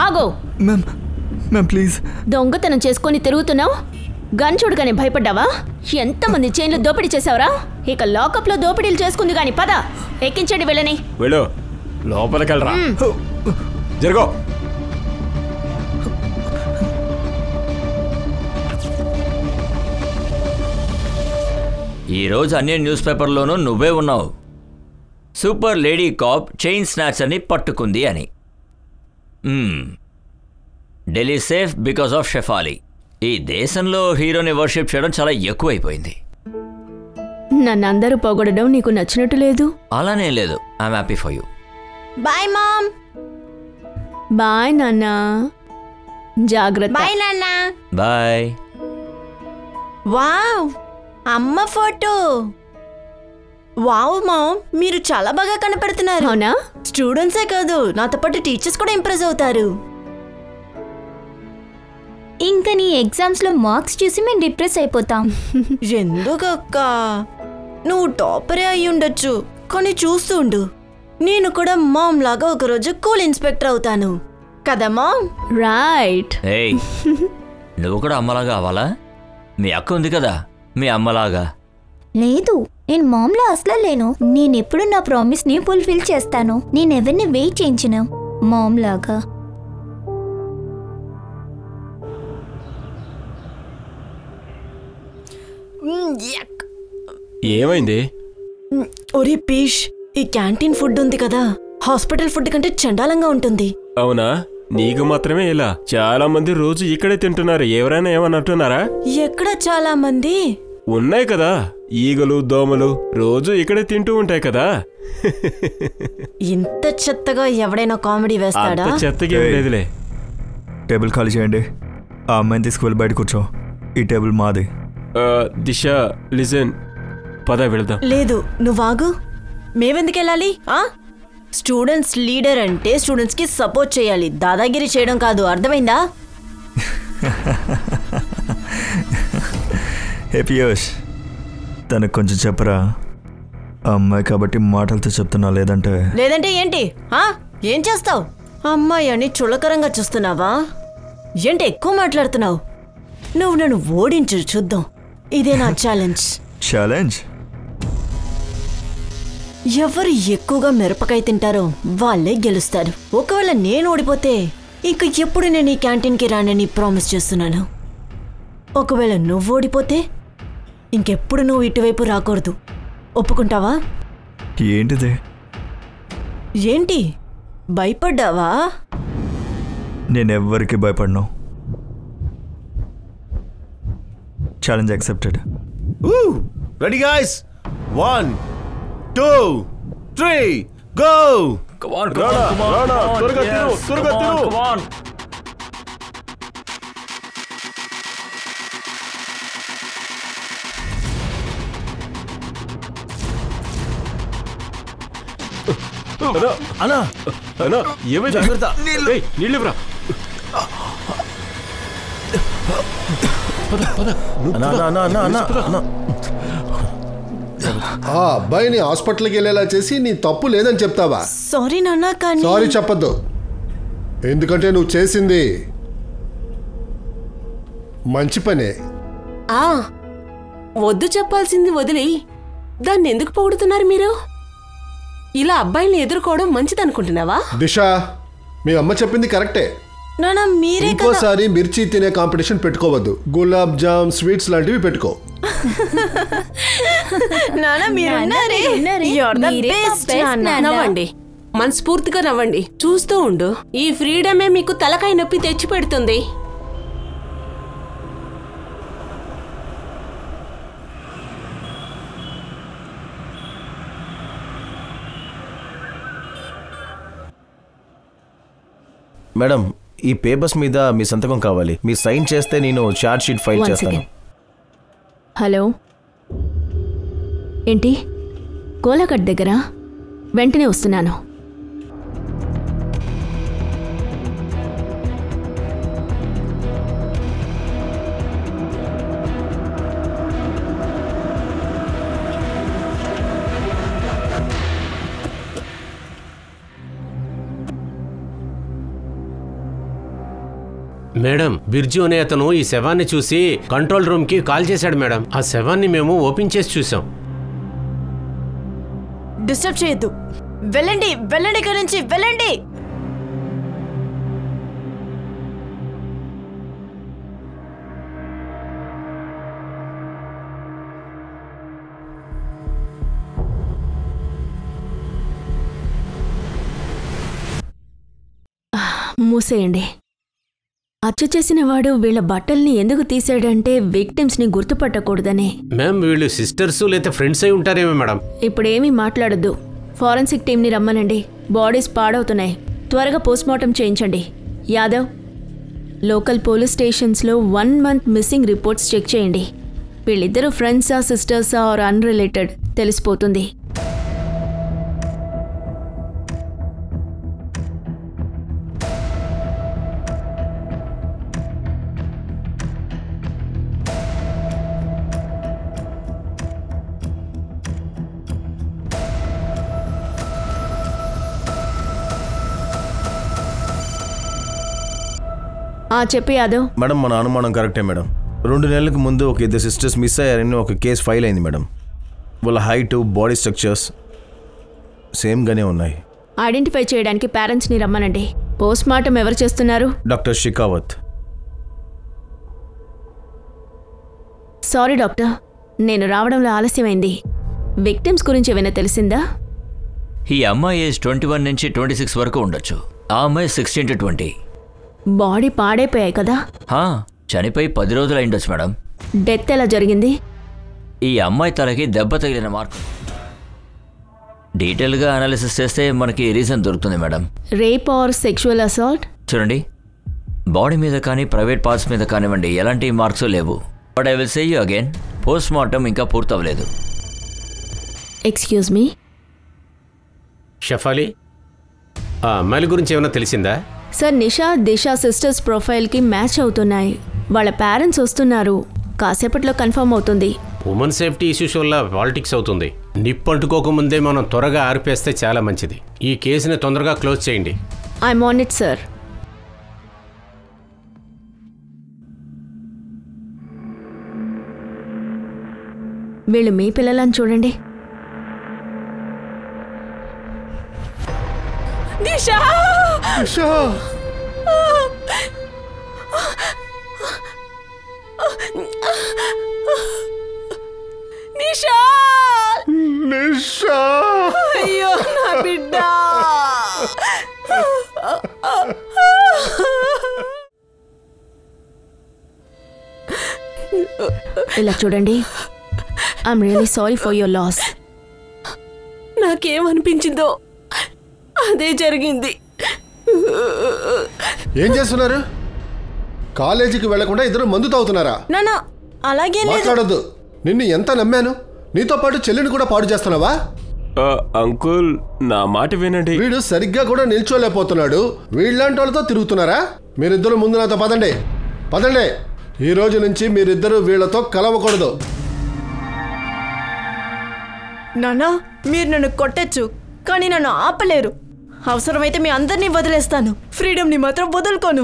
ఆగో ma'am please. దొంగతనం చేసుకొని తిరుగుతున్నావు, గన్ చూడగానే భయపడ్డావా? ఎంతమంది చైన్లు దోపిడీ చేసావురా? ఇక లాకప్లో దోపిడీలు చేసుకుంది గాని పద, ఎక్కించండి వెళ్ళని. వెళ్ళు, లోపలికి వెళ్ళరా. జరుగో. ఈరోజు అన్ని న్యూస్ పేపర్లోనూ నువ్వే ఉన్నావు. సూపర్ లేడీ కాప్ చైన్ స్నాచర్ని పట్టుకుంది అని. Delhi safe because of Shefali. ఈ దేశంలో హీరోని వర్షిప్ చేయడం చాలా ఎక్కువైపోయింది. నన్ను అందరూ పొగడడం నీకు నచ్చినట్టు లేదు? అలానే లేదు. I'm happy for you. Bye mom. Bye నాన్న. జాగ్రత్త. బాయ్ నాన్న. బాయ్. వావ్, అమ్మ ఫోటో. వావ్ మామ్, మీరు చాలా బాగా కనపడుతున్నారు. అవునా? స్టూడెంట్సే కాదు, నాతో పాటు టీచర్స్ కూడా ఇంప్రెస్ అవుతారు. ఇంకా నీ ఎగ్జామ్స్ లో మార్క్స్ చూసి మేము డిప్రెస్ అయిపోతాం. ఎందుకక్క? నువ్వు టాపరే అయి ఉండొచ్చు, కానీ చూస్తూ ఉండు, నేను కూడా మామ్ లాగా ఒకరోజు కూల్ ఇన్స్పెక్టర్ అవుతాను కదా మామ్? రైట్. ఏయ్, నువ్వు కూడా అమ్మలాగా అవ్వాలా? మీ అక్క ఉంది కదా, మీ అమ్మలాగా. లేదు, నేను మామ్లో అసలు లేను. నేనెప్పుడు నా ప్రామిస్ ని ఫుల్ఫిల్ చేస్తాను. నేనెవరిని వెయిట్ చేయించను మామ్ లాగా. ఏమైంది? ఒరే పీష్, ఈ క్యాంటీన్ ఫుడ్ ఉంది కదా, హాస్పిటల్ ఫుడ్ కంటే చండాలంగా ఉంటుంది. అవునా? నీకు మాత్రమే ఇలా? చాలా మంది రోజు ఇక్కడే తింటున్నారు. ఎవరైనా ఏమన్నట్టున్నారా? ఎక్కడ చాలా మంది ఉన్నాయి కదా, ఈగలు దోమలు రోజు ఇక్కడే తింటూ ఉంటాయి కదా. ఇంత చెత్తగా ఎవడైనా కామెడీ వేస్తాడా? చెత్తగా లేదులే. టేబుల్ ఖాళీ చేయండి. ఆ అమ్మాయిని తీసుకువెళ్ళి బయట కూర్చో. ఈ టేబుల్ మాది. దిశ, లిజన్, పద వెళ్దాం. లేదు, నువ్వాగు. మేవెందుకెళ్ళాలి? స్టూడెంట్స్ లీడర్ అంటే స్టూడెంట్స్ కి సపోర్ట్ చేయాలి, దాదాగిరి చేయడం కాదు. అర్థమైందా? హే పియూష్, తనకు కొంచెం చెప్పరా. అమ్మాయి కాబట్టి మాటలతో చెప్తున్నా, లేదంటే ఏంటి? ఏం చేస్తావు? అమ్మాయి అని చులకరంగా చూస్తున్నావా? ఏంటి ఎక్కువ మాట్లాడుతున్నావు? నువ్వు నన్ను ఓడించు చూద్దాం. ఇదే నా ఛాలెంజ్. ఛాలెంజ్? ఎవరు ఎక్కువగా మిరపకాయ తింటారో వాళ్ళే గెలుస్తారు. ఒకవేళ నేను ఓడిపోతే ఇంక ఎప్పుడు నేను ఈ క్యాంటీన్కి రానని ప్రామిస్ చేస్తున్నాను. ఒకవేళ నువ్వు ఓడిపోతే ఇంకెప్పుడు నువ్వు ఇటువైపు రాకూడదు. ఒప్పుకుంటావా? ఏంటిది? ఏంటి భయపడ్డావా? నేనెవ్వరికి భయపడను. Challenge accepted. Ready guys? 1 2 3 go! Come on, come on, come on, come on. త్వరగా తిరు, త్వరగా తిరు. Come on. అన్నా అన్నా, ఏమైంది? జాగ్రత్త. నీళ్ళు ఇవ్వరా. ఆ అబ్బాయిని హాస్పిటల్కి వెళ్ళేలా చేసి నీ తప్పు లేదని చెప్తావా? సారీ నాన్న, కానీ సారీ చెప్పద్దు. ఎందుకంటే నువ్వు చేసింది మంచి పనే. వద్దు చెప్పాల్సింది వదిలి దాన్ని ఎందుకు పొగుడుతున్నారు మీరు? ఇలా అబ్బాయిని ఎదుర్కోవడం మంచిదనుకుంటున్నావా? దిశ, మీ అమ్మ చెప్పింది కరెక్టే. నాన్న మీరే కదా. ఇంకోసారి మిర్చి తినే కాంపిటీషన్ పెట్టుకోవద్దు. గులాబ్ జామ్, స్వీట్స్ లాంటివి పెట్టుకో. నాన్న మీరున్నారే. నవ్వండి, మనస్ఫూర్తిగా నవ్వండి. చూస్తూ ఉండు, ఈ ఫ్రీడమే మీకు తలకాయ నొప్పి తెచ్చి పెడుతుంది. మేడం ఈ పేపర్స్ మీద మీ సంతకం కావాలి. మీరు సైన్ చేస్తే నేను చార్జ్ షీట్ ఫైల్ One చేస్తాను. second. హలో, ఏంటి కోలాఘట్ దగ్గర? వెంటనే వస్తున్నాను. మేడం, బిర్జు అనే అతను ఈ శవాన్ని చూసి కంట్రోల్ రూమ్ కి కాల్ చేశాడు మేడం. ఆ శవాన్ని మేము ఓపెన్ చేసి చూసాం. డిస్టర్బ్ చేయొద్దు. వెళ్ళండి వెళ్ళండి, ఇక్కడి నుంచి వెళ్ళండి. మూసేయండి. హత్య చేసిన వాడు వీళ్ళ బట్టల్ని ఎందుకు తీసాడంటే విక్టిమ్స్ ని గుర్తుపట్టకూడదనే. మ్యామ్, వీళ్ళు సిస్టర్స్ లేదా ఫ్రెండ్స్ అయి ఉంటారేమో మేడం. ఇప్పుడేమీ మాట్లాడొద్దు. ఫారెన్సిక్ టీంని రమ్మనండి. బాడీస్ పాడవుతున్నాయి. త్వరగా పోస్ట్మార్టం చేయించండి. యాదవ్, లోకల్ పోలీస్ స్టేషన్స్లో 1 month మిస్సింగ్ రిపోర్ట్స్ చెక్ చేయండి. వీళ్ళిద్దరూ ఫ్రెండ్సా సిస్టర్సా ఆర్ అన్రిలేటెడ్ తెలిసిపోతుంది. చెప్పు యాదవ్. మేడం, మన అనుమానం కరెక్టే మేడం. 2 నెలలకు ముందు ఒక 2 సిస్టర్స్ మిస్ అయ్యారని ఒక కేసు ఫైల్ అయింది మేడం. వాళ్ళ హైట్, బాడీ స్ట్రక్చర్స్ సేమ్గానే ఉన్నాయి. ఐడెంటిఫై చేయడానికి పేరెంట్స్ని రమ్మనండి. పోస్ట్మార్టం ఎవరు చేస్తున్నారు? డాక్టర్ షికావత్. సారీ డాక్టర్, నేను రావడంలో ఆలస్యమైంది. విక్టిమ్స్ గురించి ఏమైనా తెలిసిందా? ఈ అమ్మాయి ఏజ్ 21 నుంచి 26 వరకు ఉండొచ్చు. ఆ అమ్మాయి 16 to 20. బాడీ పాడైపోయాయి కదా? చనిపోయి 10 రోజులు అయిండొచ్చు మేడం. డెత్ ఎలా జరిగింది? ఈ అమ్మాయి తలకి దెబ్బ తగిలిన మార్కు. డీటెయిల్గా అనాలిసిస్ చేస్తే మనకి రీజన్ దొరుకుతుంది madam. Rape are sexual assault? చూడండి, బాడీ మీద కానీ ప్రైవేట్ పార్ట్స్ మీద కానివ్వండి ఎలాంటి మార్క్స్ లేవు. But I will say you again, post mortem ఇంకా పూర్తవలేదు. Excuse me. షఫాలి, ఆ అమ్మాయిల గురించి ఏమైనా తెలిసిందా? సార్, నిషా దిశా సిస్టర్స్ ప్రొఫైల్కి మ్యాచ్ అవుతున్నాయి. వాళ్ళ పేరెంట్స్ వస్తున్నారు. కాసేపట్లో కన్ఫర్మ్ అవుతుంది. ఉమెన్ సేఫ్టీ ఇష్యూస్ వల్ల పాలిటిక్స్ అవుతుంది. నిప్పంటుకోకముందే మనం త్వరగా ఆర్పేస్తే చాలా మంచిది. ఈ కేసుని తొందరగా క్లోజ్ చేయండి. I'm on it sir. వీళ్ళు మీ పిల్లలని చూడండి. దిశా! నిషా! నిషా! నిషా! అయ్యో నా బిడ్డ! ఇలా చూడండి. I'm really sorry for your loss. నాకేమనిపించిందో అదే జరిగింది. ఏం చేస్తున్నారు? కాలేజీకి వెళ్లకుండా ఇద్దరు మందు తాగుతున్నారా? నానా అలాగే మాట్లాడొద్దు. నిన్ను ఎంత నమ్మాను. నీతో పాటు చెల్లిని కూడా పాడు చేస్తున్నావా? అంకుల్, నా మాట వినండి. వీడు సరిగ్గా కూడా నిల్చోలేకపోతున్నాడు. వీళ్ళంటి వాళ్ళతో తిరుగుతున్నారా? మీరిద్దరు ముందు నాతో పదండి. పదండి. ఈ రోజు నుంచి మీరిద్దరు వీళ్ళతో కలవకూడదు. నానా, మీరు నన్ను కొట్టచ్చు, కానీ నన్ను ఆపలేరు. అవసరమైతే మీ అందరినీ వదిలేస్తాను. ఫ్రీడమ్ని మాత్రం వదులుకోను.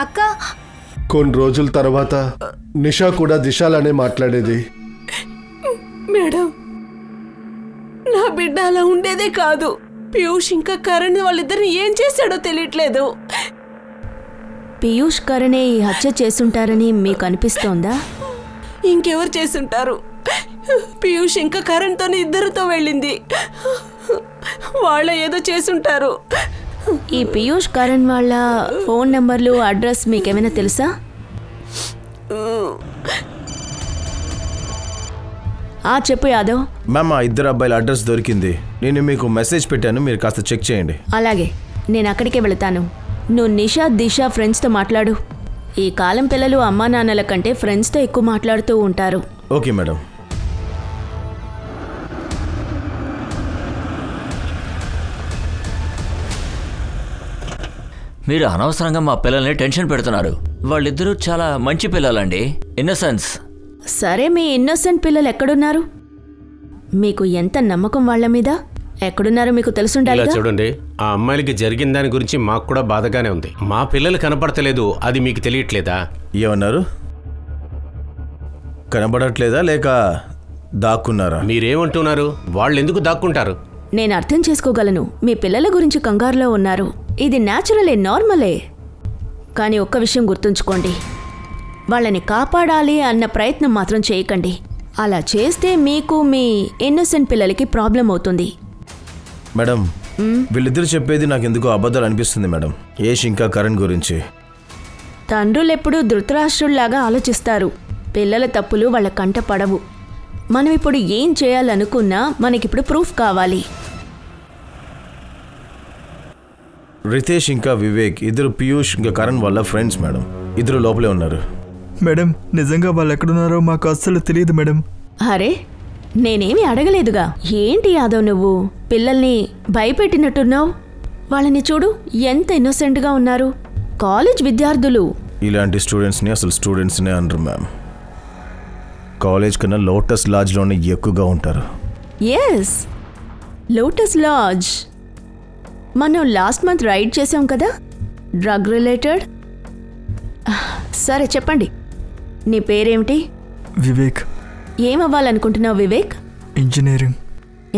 అక్క, కొన్ని రోజుల తర్వాత నిషా కూడా దిశాలనే మాట్లాడేది. మేడం, నా బిడ్డ అలా ఉండేదే కాదు. పీయూష్ ఇంకా కరణ్ వాళ్ళిద్దరిని ఏం చేశాడో తెలియట్లేదు. పీయూష్ కరణే ఈ హత్య చేసుంటారని మీకు అనిపిస్తోందా? ఇంకెవరు చేసుంటారు? పీయూష్ ఇంకా కరణ్తోని ఇద్దరితో వెళ్ళింది. వాళ్ళ ఏదో చేసుంటారు. ఈ పీయూష్ కరణ్ వాళ్ళ ఫోన్ నెంబర్లు, అడ్రస్ మీకేమైనా తెలుసా? చెప్పు యాదవ్. మ్యామ్, ఆ ఇద్దరు అబ్బాయిల అడ్రస్ దొరికింది. నేను మీకు మెసేజ్ పెట్టాను, మీరు కాస్త చెక్ చేయండి. అలాగే, నేను అక్కడికే వెళతాను. నువ్వు నిషా దిశా ఫ్రెండ్స్తో మాట్లాడు. ఈ కాలం పిల్లలు అమ్మా నాన్నల కంటే ఫ్రెండ్స్తో ఎక్కువ మాట్లాడుతూ ఉంటారు. Okay madam. మీరు అనవసరంగా మా పిల్లల్ని టెన్షన్ పెడుతున్నారు. వాళ్ళిద్దరూ చాలా మంచి పిల్లలండి, ఇన్నసెన్స్. సరే, మీ ఇన్నోసెంట్ పిల్లలు ఎక్కడున్నారు? మీకు ఎంత నమ్మకం వాళ్ళ మీద? ఎక్కడున్నారో మీకు తెలుసుండాలి. చూడండి, ఆ అమ్మాయిలకి జరిగిన దాని గురించి మాకు కూడా బాధగానే ఉంది. మా పిల్లలు కనపడతలేదు, అది మీకు తెలియట్లేదా? ఏమన్నారు? కనబడట్లేదా లేక దాక్కున్నారా? మీరేమంటున్నారు? వాళ్ళు ఎందుకు దాక్కుంటారు? నేను అర్థం చేసుకోగలను. మీ పిల్లల గురించి కంగారులో ఉన్నారు. ఇది న్యాచురలే, నార్మలే. కానీ ఒక్క విషయం గుర్తుంచుకోండి, వాళ్ళని కాపాడాలి అన్న ప్రయత్నం మాత్రం చేయకండి. అలా చేస్తే మీకు మీ ఇన్నోసెంట్ పిల్లలకి ప్రాబ్లం అవుతుంది. మేడం, వీళ్ళిద్దరు చెప్పేది నాకు ఎందుకో అబద్ధాలు అనిపిస్తుంది మేడం. యష్ ఇంకా కరణ్ గురించి. తండ్రులెప్పుడూ ధృతరాష్ట్రుల్లాగా ఆలోచిస్తారు. పిల్లల తప్పులు వాళ్ళ కంట పడవు. మనం ఇప్పుడు ఏం చేయాలనుకున్నా మనకిప్పుడు ప్రూఫ్ కావాలి. రితేష్ ఇంకా వివేక్ ఇద్దరు పీయూష్ ఇంకా కరణ్ వాళ్ళ ఫ్రెండ్స్ మేడం. ఇద్దరు లోపలే ఉన్నారు. మేడం, నిజంగా వాళ్ళు ఎక్కడున్నారో మాకు అస్సలు తెలియదు మేడం. అరే, నేనేమి అడగలేదుగా. ఏంటి యాదవ్, నువ్వు పిల్లల్ని భయపెట్టినట్టున్నావు. వాళ్ళని చూడు, ఎంత ఇన్నోసెంట్గా ఉన్నారు. కాలేజ్ విద్యార్థులు. ఇలాంటి స్టూడెంట్స్ని అసలు స్టూడెంట్స్నే అనరు మ్యామ్. కాలేజ్ కన్నా లోటస్ లాడ్జ్లోనే ఎక్కువగా ఉంటారు. Yes, Lotus Lodge. మనం లాస్ట్ మంత్ రైడ్ చేసాం కదా, డ్రగ్ రిలేటెడ్. సరే చెప్పండి, నీ పేరేమిటి? వివేక్. ఏమవ్వాలనుకుంటున్నావు వివేక్? ఇంజనీరింగ్.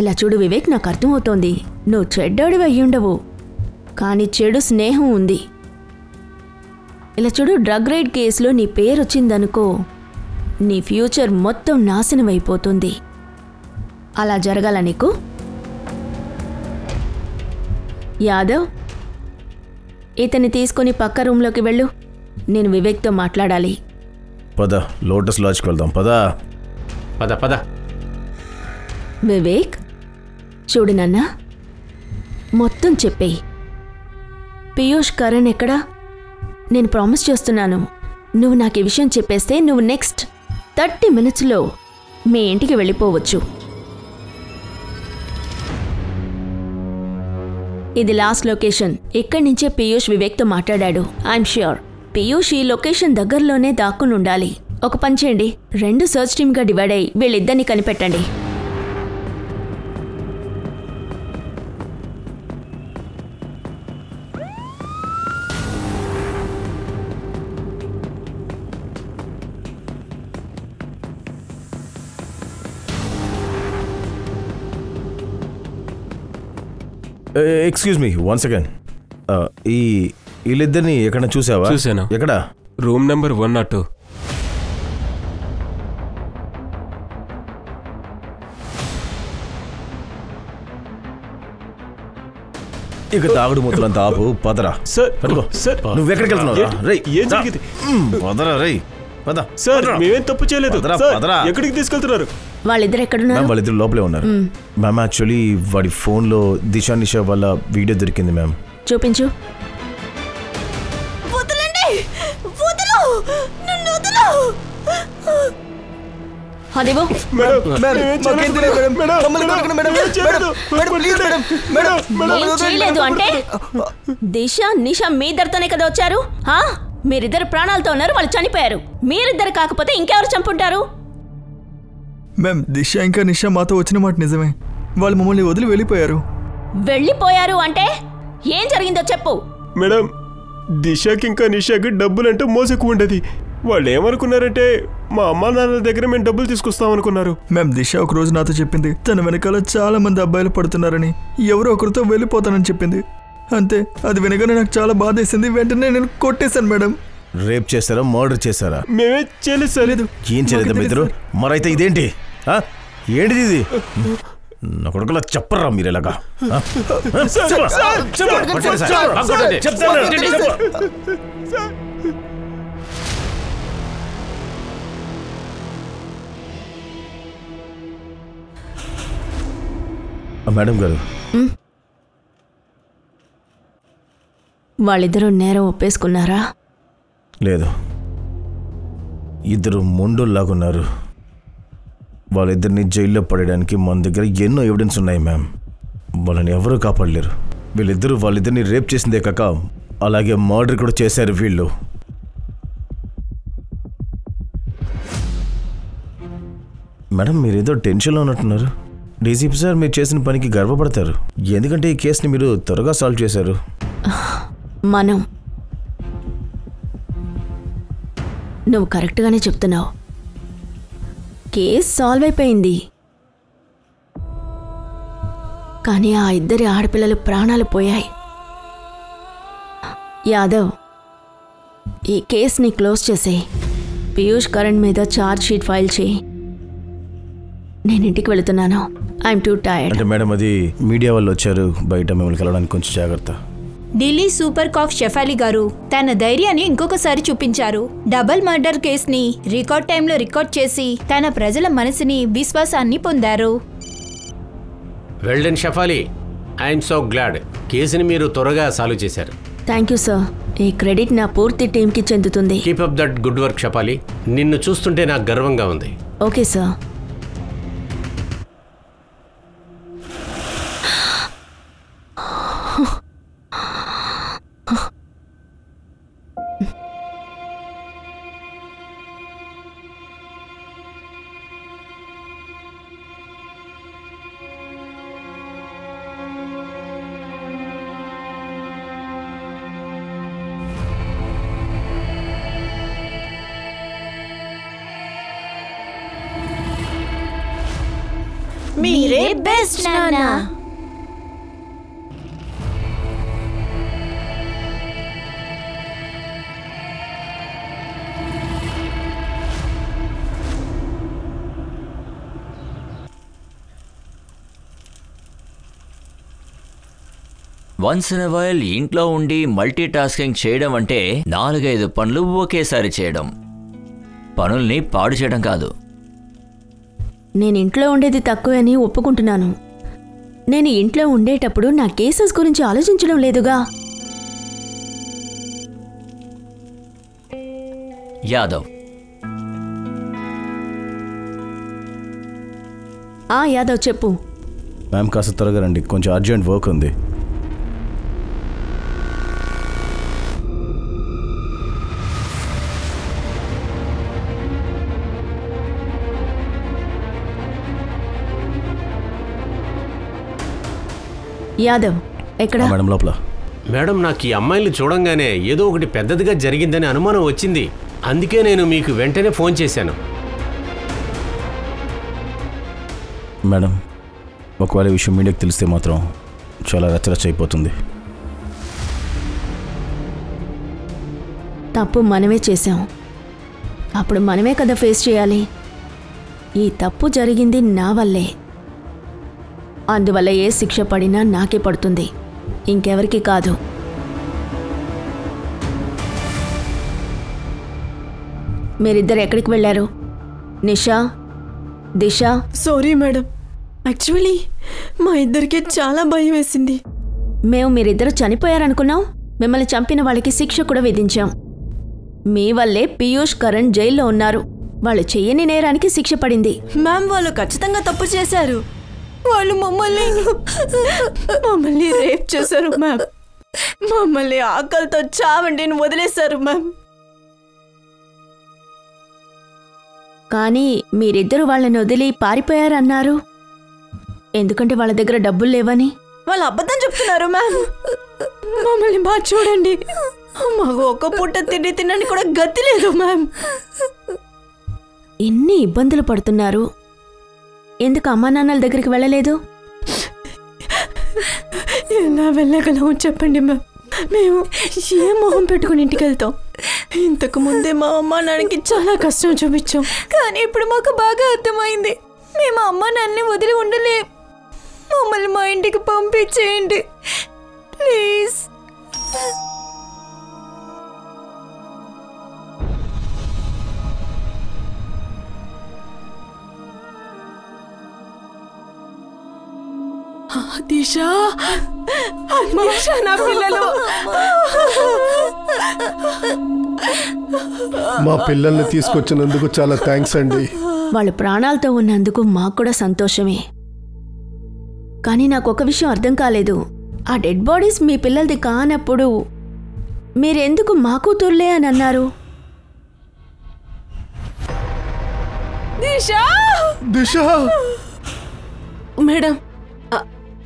ఇలా చూడు వివేక్, నాకు అర్థమవుతోంది నువ్వు చెడ్డోడివి అయ్యుండవు, కానీ చెడు స్నేహం ఉంది. ఇలా చూడు, డ్రగ్ రైడ్ కేసులో నీ పేరు వచ్చిందనుకో, నీ ఫ్యూచర్ మొత్తం నాశనం అయిపోతుంది. అలా జరగాల నీకు? యాదవ్, ఇతన్ని తీసుకుని పక్క రూమ్లోకి వెళ్ళు. నేను వివేక్తో మాట్లాడాలి. పద, లోటస్ లాడ్జ్కి వెళ్దాం. పద పద పద. వివేక్, చూడు నాన్న, మొత్తం చెప్పేయి. పీయూష్, కరణ్ ఎక్కడా? నేను ప్రామిస్ చేస్తున్నాను, నువ్వు నాకు ఈ విషయం చెప్పేస్తే నువ్వు నెక్స్ట్ 30 minutesలో మీ ఇంటికి వెళ్ళిపోవచ్చు. ఇది లాస్ట్ లొకేషన్. ఇక్కడి నుంచే పీయూష్ వివేక్తో మాట్లాడాడు. ఐఎమ్ ష్యూర్ పీయూష్ ఈ లొకేషన్ దగ్గరలోనే దాక్కుని ఉండాలి. ఒక పని చేయండి, 2 సర్చ్ టీమ్గా డివైడ్ అయ్యి వీళ్ళిద్దరిని కనిపెట్టండి. Excuse me, 1 second. ఈ వీళ్ళిద్దరిని ఎక్కడ చూసావా? చూసాను. ఎక్కడ? Room number 102. ఇక తాగుడు మూతలంతా ఆపు. పదరా. సార్, సార్, నువ్వు ఎక్కడికి వెళ్తున్నావు? రై, ఏం జరిగింది? పదరా రై, పద. సార్, మేమేం తప్పు చేయలేదు. పదరా. ఎక్కడికి తీసుకెళ్తున్నారు? వాళ్ళిద్దరు ఎక్కడున్నారు? వాళ్ళిద్దరు లోపలే ఉన్నారు మ్యామ్. యాక్చువల్లీ వాడి ఫోన్లో దిశా నిషా వాళ్ళ వీడియో దొరికింది మ్యామ్. చూపించు. అదేవో చేయలేదు అంటే దిశా నిషా మీ ఇద్దరితోనే కదా వచ్చారు. మీరిద్దరు ప్రాణాలతో ఉన్నారు, వాళ్ళు చనిపోయారు. మీరిద్దరు కాకపోతే ఇంకెవరు చంపుంటారు? మ్యామ్, దిశ ఇంకా నిషా మాతో వచ్చిన మాట నిజమే. వాళ్ళు మమ్మల్ని వదిలి వెళ్ళిపోయారు. వెళ్ళిపోయారు అంటే ఏం జరిగిందో చెప్పు. మేడం, దిశకి ఇంకా నిషాకి డబ్బులంటే మోసకు ఉండదు. వాళ్ళు ఏమనుకున్నారంటే మా అమ్మా నాన్నల దగ్గర మేము డబ్బులు తీసుకొస్తామనుకున్నారు. మ్యామ్, దిశ ఒక రోజు నాతో చెప్పింది తన వెనకాల చాలా మంది అబ్బాయిలు పడుతున్నారని, ఎవరో ఒకరితో వెళ్ళిపోతానని చెప్పింది. అంతే, అది వినగానే నాకు చాలా బాధేసింది. వెంటనే నేను కొట్టేశాను మేడం. రేప్ చేశారా, మర్డర్ చేశారా? మేమే చేయలేదు సార్. ఏం చేయలేదు ఇద్దరు? మరైతే ఇదేంటి? ఏంటిది ఇది? నా కొడుకులా చెప్పరా మీరు ఇలాగా? మేడం గారు, వాళ్ళిద్దరూ నేరం ఒప్పేసుకున్నారా? లేదు, ఇద్దరు మొండోల్లాగున్నారు. వాళ్ళిద్దరిని జైల్లో పడడానికి మన దగ్గర ఎన్నో ఎవిడెన్స్ ఉన్నాయి మ్యామ్. వాళ్ళని ఎవరూ కాపాడలేరు. వాళ్ళిద్దరిని రేప్ చేసిందే కాక అలాగే మర్డర్ కూడా చేశారు వీళ్ళు. మేడం, మీరేదో టెన్షన్లో ఉన్నట్టున్నారు. డీసీపీ సార్ మీరు చేసిన పనికి గర్వపడతారు. ఎందుకంటే ఈ కేసుని మీరు త్వరగా సాల్వ్ చేశారు. నువ్వు కరెక్ట్గానే చెప్తున్నావు. కేసు సాల్వ్ అయిపోయింది, కానీ ఆ ఇద్దరి ఆడపిల్లలు ప్రాణాలు పోయాయి. యాదవ్, ఈ కేసుని క్లోజ్ చేసేయి. పీయూష్ కరణ్ మీద ఛార్జ్ షీట్ ఫైల్ చేయి. నేను ఇంటికి వెళుతున్నాను. I'm two tired. అంటే మేడం, అది మీడియా వాళ్ళు వచ్చారు, బయట మిమ్మల్ని కలవడానికి కొంచెం జాగ్రత్త. ఢిల్లీ సూపర్ కాఫ్ షెఫాలి గారు తన ధైర్యాన్ని ఇంకొకసారి చూపించారు. డబుల్ మర్డర్ కేసుని రికార్డ్ టైంలో రికార్డ్ చేసి తన ప్రజల మనసుని విశ్వాసాన్ని పొందారు. Well done Shefali, I'm so glad. కేసుని మీరు త్వరగా సాల్వ్ చేశారు. Thank you sir. ఈ క్రెడిట్ నా పూర్తి టీంకి చెందుతుంది. Keep up that good work Shefali. నిన్ను చూస్తుంటే నాకు గర్వంగా ఉంది. Okay sir. మీరే బెస్ట్ నాన్న. వన్స్ ఇన్ వైల్ ఇంట్లో ఉండి మల్టీ టాస్కింగ్ చేయడం అంటే 4-5 పనులు ఒకేసారి చేయడం. పనుల్ని పాడు చేయడం కాదు. నేను ఇంట్లో ఉండేది తక్కువే అని ఒప్పుకుంటున్నాను. నేను ఇంట్లో ఉండేటప్పుడు నా కేసెస్ గురించి ఆలోచించడం లేదుగా. యాదవ్. యాదవ్ చెప్పు. మ్యామ్, కాస్త త్వరగా రండి, కొంచెం అర్జెంట్ వర్క్ ఉంది. యాదవ్ ఎక్కడ? మేడం, లోపల. మేడం, నాకు ఈ అమ్మాయిని చూడంగానే ఏదో ఒకటి పెద్దదిగా జరిగిందని అనుమానం వచ్చింది. అందుకే నేను మీకు వెంటనే ఫోన్ చేశాను. మేడం, ఒకవేళ విషయం మీడియాకి తెలిస్తే మాత్రం చాలా రచ్చరచ్చ అయిపోతుంది. తప్పు మనమే చేశాం, అప్పుడు మనమే కదా ఫేస్ చేయాలి. ఈ తప్పు జరిగింది నా వల్లే, అందువల్ల ఏ శిక్ష పడినా నాకే పడుతుంది, ఇంకెవరికి కాదు. మీరిద్దరు ఎక్కడికి వెళ్ళారు? నిషా, దిశ? సారీ మేడం, యాక్చువల్లీ మా ఇద్దరికి చాలా భయం వేసింది. మేము మీరిద్దరు చనిపోయారనుకున్నాం. మిమ్మల్ని చంపిన వాళ్ళకి శిక్ష కూడా విధించాం. మీ వల్లే పీయూష్ కరణ్ జైల్లో ఉన్నారు. వాళ్ళు చెయ్యని నేరానికి శిక్ష పడింది. మ్యామ్, వాళ్ళు ఖచ్చితంగా తప్పు చేశారు. వాళ్ళు మమ్మల్ని రేప్ చేశారు మ్యామ్. మమ్మల్ని ఆకలితో చావండిని వదిలేశారు మ్యామ్. కానీ మీరిద్దరు వాళ్ళని వదిలి పారిపోయారన్నారు. ఎందుకంటే వాళ్ళ దగ్గర డబ్బులు లేవని. వాళ్ళు అబద్ధం చెప్తున్నారు మ్యామ్. మమ్మల్ని బాగా చూడండి, మాకు ఒక్క పూట తినని కూడా గతి లేదు మ్యామ్. ఎన్ని ఇబ్బందులు పడుతున్నారు. ఎందుకు అమ్మా నాన్నల దగ్గరికి వెళ్ళలేదు? ఎలా వెళ్ళగలము చెప్పండి మ్యామ్. మేము ఏ మొహం పెట్టుకుని ఇంటికి వెళ్తాం? ఇంతకు ముందే మా అమ్మా నాన్నకి చాలా కష్టం చూపించాం, కానీ ఇప్పుడు మాకు బాగా అర్థమైంది. మేము అమ్మా నాన్నని వదిలి ఉండలేం. మమ్మల్ని మా ఇంటికి పంపించేయండి ప్లీజ్. దిశ, నిషా నా పిల్లలు. మా పిల్లల్ని తీసుకొచ్చినందుకు చాలా థ్యాంక్స్ అండి. వాళ్ళు ప్రాణాలతో ఉన్నందుకు మాకు కూడా సంతోషమే. కానీ నాకు ఒక విషయం అర్థం కాలేదు. ఆ డెడ్ బాడీస్ మీ పిల్లలది కానప్పుడు మీరెందుకు మా కూతుర్లే అని అన్నారు? దిశ మేడం,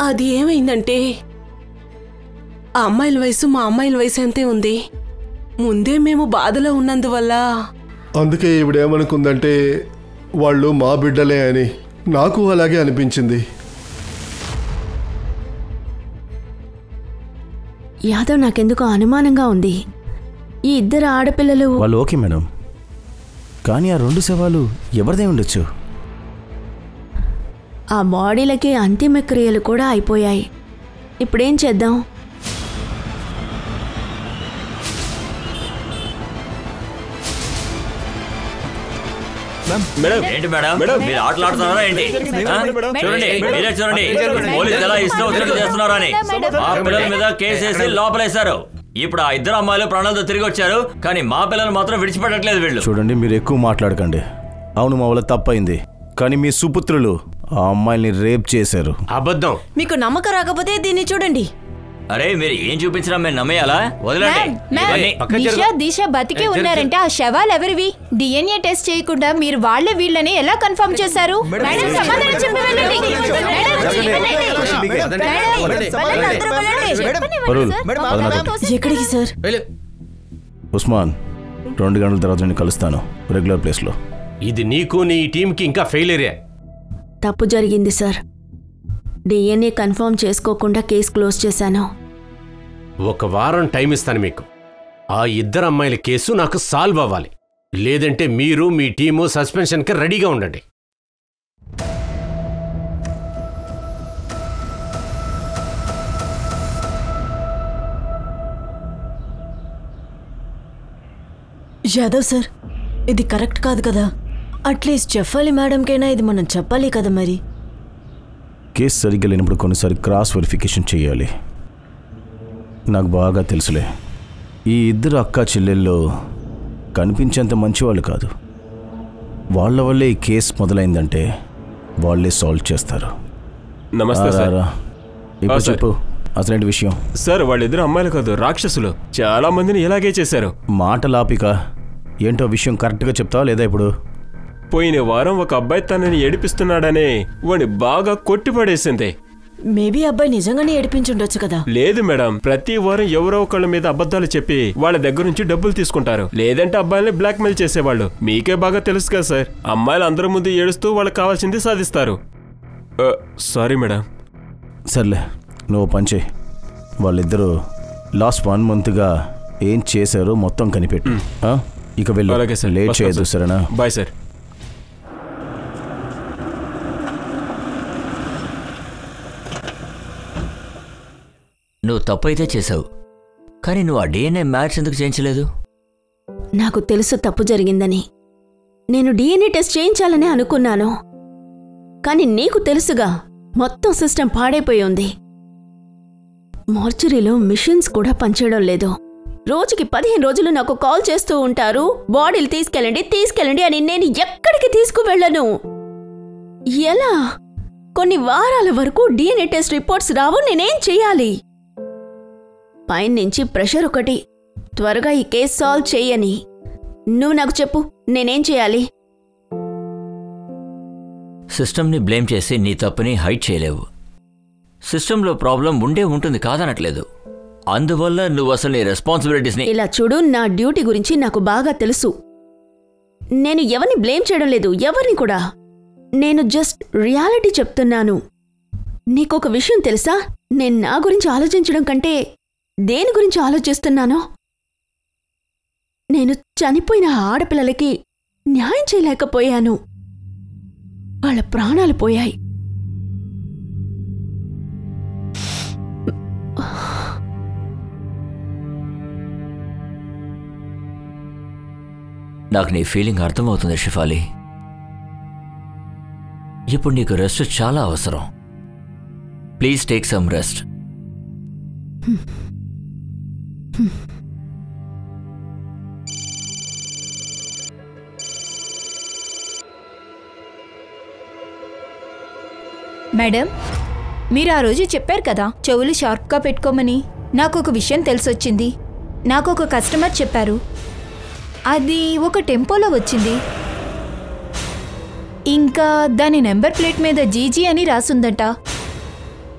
అది ఏమైందంటే ఆ అమ్మాయిల వయసు మా అమ్మాయిల వయసు అంతే ఉంది. ముందే మేము బాధలో ఉన్నందువల్ల అందుకే ఈవిడేమనుకుందంటే వాళ్ళు మా బిడ్డలే అని. నాకు అలాగే అనిపించింది. యాదవ్, నాకెందుకో అనుమానంగా ఉంది. ఈ ఇద్దరు ఆడపిల్లలు వాళ్ళు ఓకే మేడం, కానీ ఆ 2 శవాలు ఎవరిదే ఉండొచ్చు? ఆ బాడీలకి అంతిమక్రియలు కూడా అయిపోయాయి. ఇప్పుడేం చేద్దాం? ఏంటి మేడం, మీరు ఆటలాడుతున్నారా ఏంటి? చూడండి, మీరే చూడండి, పోలీసులు ఎలా ఇష్టం వచ్చినట్టు చేస్తున్నారా అని. మా పిల్లల మీద కేసేసి లోపలేశారు. ఇప్పుడు ఆ 2 అమ్మాయిలు ప్రాణాలతో తిరిగి వచ్చారు, కానీ మా పిల్లలు మాత్రం విడిచిపెట్టట్లేదు వీళ్ళు. చూడండి, మీరు ఎక్కువ మాట్లాడకండి. అవును, మా వల్ల తప్పైంది, కానీ మీ సుపుత్రులు ఆ అమ్మాయిల్ని రేప్ చేశారు. అబద్ధం. మీకు నమ్మకం రాకపోతే దీన్ని చూడండి. అరే, మీరు ఏం చూపించినా మేము నమ్మేయాలా? వదలండి. దిశ బతికే ఉన్నారంటే ఆ శవాలు ఎవరివి? డిఎన్ఏ టెస్ట్ చేయకుండా మీరు వాళ్ళే వీళ్ళని ఎలా కన్ఫర్మ్ చేశారు? ఎక్కడికి సార్? ఉస్మాన్, 2 గంటల తర్వాత నేను కలుస్తాను రెగ్యులర్ ప్లేస్లో. ఇది నీకు నీ టీంకి ఇంకా ఫెయిలియరే. తప్పు జరిగింది సార్. డిఎన్ఏ కన్ఫర్మ్ చేసుకోకుండా కేసు క్లోజ్ చేశాను. 1 వారం టైం ఇస్తాను మీకు. ఆ 2 అమ్మాయిల కేసు నాకు సాల్వ్ అవ్వాలి. లేదంటే మీరు మీ టీము సస్పెన్షన్కి రెడీగా ఉండండి. యాదవ్ సార్, ఇది కరెక్ట్ కాదు కదా. అట్లీస్ట్ చెప్పాలి మేడంకైనా ఇది మనం చెప్పాలి కదా. మరి కేసు సరిగ్గా లేనప్పుడు కొన్నిసారి క్రాస్ వెరిఫికేషన్ చేయాలి. నాకు బాగా తెలుసులే, ఈ 2 అక్కా చెల్లెళ్ళు కనిపించేంత మంచివాళ్ళు కాదు. వాళ్ళ వల్లే ఈ కేసు మొదలైందంటే వాళ్ళే సాల్వ్ చేస్తారు. నమస్తే సార్. ఇప్పుడు చెప్పు, అసలేంటి విషయం? సార్, వాళ్ళిద్దరు అమ్మాయిలు కాదు, రాక్షసులు. చాలా మందిని ఇలాగే చేశారు. మాటలాపిక ఏంటో విషయం కరెక్ట్గా చెప్తావా లేదా? ఇప్పుడు పోయిన వారం ఒక అబ్బాయి తనని ఏడిపిస్తున్నాడనే వాడిని బాగా కొట్టిపడేసింది. మేబీ అబ్బాయి నిజంగానే ఏడిపించుండొచ్చు కదా. లేదు మేడం, ప్రతి వారం ఎవరో ఒకళ్ళ మీద అబద్ధాలు చెప్పి వాళ్ళ దగ్గర నుంచి డబ్బులు తీసుకుంటారు. లేదంటే అబ్బాయిల్ని బ్లాక్మెయిల్ చేసేవాళ్ళు. మీకే బాగా తెలుసు కదా సార్. అమ్మాయిలు అందరి ముందు ఏడుస్తూ వాళ్ళకి కావాల్సింది సాధిస్తారు. Sorry madam. సర్లే, నువ్వు పంచే. వాళ్ళిద్దరూ లాస్ట్ 1 మంత్గా ఏం చేశారో మొత్తం కనిపెట్టు. ఇక వెళ్ళి అలాగే సార్, లేట్ చేయదు. సరేనా? Bye sir. నువ్వు తప్పైతే చేసావు, కానీ నువ్వు ఆ డిఎన్ఏ మ్యాచ్ ఎందుకు చేయించలేదు? నాకు తెలుసు తప్పు జరిగిందని. నేను డిఎన్ఏ టెస్ట్ చేయించాలని అనుకున్నాను. కానీ నీకు తెలుసుగా, మొత్తం సిస్టమ్ పాడైపోయి ఉంది. మార్చురీలో మిషన్స్ కూడా పనిచేయడం లేదు. రోజుకి 15 రోజులు నాకు కాల్ చేస్తూ ఉంటారు, బాడీలు తీసుకెళ్ళండి అని. నేను ఎక్కడికి తీసుకువెళ్ళను? ఎలా? కొన్ని వారాల వరకు డిఎన్ఏ టెస్ట్ రిపోర్ట్స్ రావు. నేనేం చెయ్యాలి? పైనుంచి ప్రెషర్ ఒకటి, త్వరగా ఈ కేసు సాల్వ్ చెయ్యని. నువ్వు నాకు చెప్పు, నేనేం చేయాలి? సిస్టమ్ని బ్లేమ్ చేసి నీ తప్పుని హైడ్ చేయలేవు. సిస్టంలో ప్రాబ్లం ఉండే ఉంటుంది, కాదనట్లేదు. అందువల్ల నువ్వు అసలు నీ రెస్పాన్సిబిలిటీస్ని... ఇలా చూడు, నా డ్యూటీ గురించి నాకు బాగా తెలుసు. నేను ఎవరిని బ్లేమ్ చేయడం లేదు, ఎవరిని కూడా. నేను జస్ట్ రియాలిటీ చెప్తున్నాను. నీకొక విషయం తెలుసా? నేను నా గురించి ఆలోచించడం కంటే దేని గురించి ఆలోచిస్తున్నానో? నేను చనిపోయిన ఆడపిల్లలకి న్యాయం చేయలేకపోయాను. వాళ్ళ ప్రాణాలు పోయాయి. నాకు నీ ఫీలింగ్ అర్థమవుతుంది షిఫాలి. ఇప్పుడు నీకు రెస్ట్ చాలా అవసరం. Please take some rest. Madam, మీరు ఆ రోజు చెప్పారు కదా చెవులు షార్ప్గా పెట్టుకోమని. నాకు ఒక విషయం తెలిసొచ్చింది. నాకు ఒక కస్టమర్ చెప్పారు, అది ఒక టెంపోలో వచ్చింది. ఇంకా దాని నెంబర్ ప్లేట్ మీద జీజీ అని రాసుందట.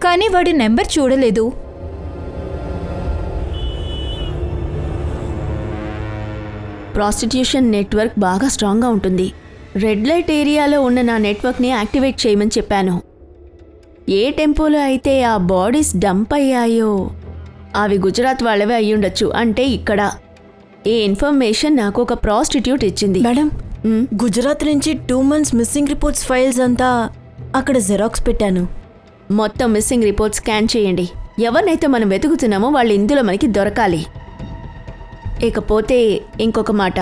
కానీ వాడి నెంబర్ చూడలేదు. ప్రాస్టిట్యూషన్ నెట్వర్క్ బాగా స్ట్రాంగ్గా ఉంటుంది. రెడ్ లైట్ ఏరియాలో ఉన్న నా నెట్వర్క్ని యాక్టివేట్ చేయమని చెప్పాను. ఏ టెంపోలో అయితే ఆ బాడీస్ డంప్ అయ్యాయో అవి గుజరాత్ వాళ్ళవే అయ్యుండొచ్చు. అంటే ఇక్కడ ఈ ఇన్ఫర్మేషన్ నాకు ఒక ప్రాస్టిట్యూట్ ఇచ్చింది. మేడం, గుజరాత్ నుంచి 2 months మిస్సింగ్ రిపోర్ట్స్ ఫైల్స్ అంతా అక్కడ జెరాక్స్ పెట్టాను. మొత్తం మిస్సింగ్ రిపోర్ట్ స్కాన్ చేయండి. ఎవరినైతే మనం వెతుకుతున్నామో వాళ్ళు ఇందులో మనకి దొరకాలి. ఇకపోతే ఇంకొక మాట,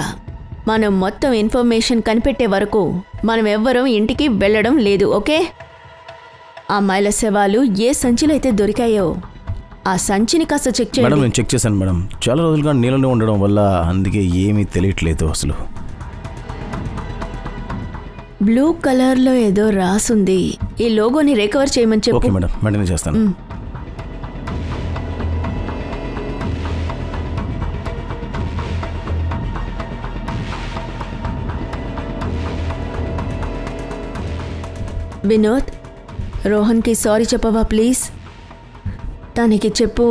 మనం మొత్తం ఇన్ఫర్మేషన్ కనిపెట్టే వరకు మనం ఎవ్వరూ ఇంటికి వెళ్ళడం లేదు. ఓకే? అమ్మాయిల శవాలు ఏ సంచిలో అయితే దొరికాయో ఆ సంచిని కాస్త చెక్ చేయండి. మేడం, నేను చెక్ చేశాను మేడం. చాలా రోజులుగా నీళ్ళలో ఉండడం వల్ల అందుకే ఏమీ తెలియట్లేదు అసలు. బ్లూ కలర్లో ఏదో రాసుంది. ఈ లోగోని రికవర్ చేయమని చెప్పు. ఓకే మేడం, వెంటనే చేస్తాను. వినోద్, రోహన్కి సారీ చెప్పవా ప్లీజ్? తనకి చెప్పు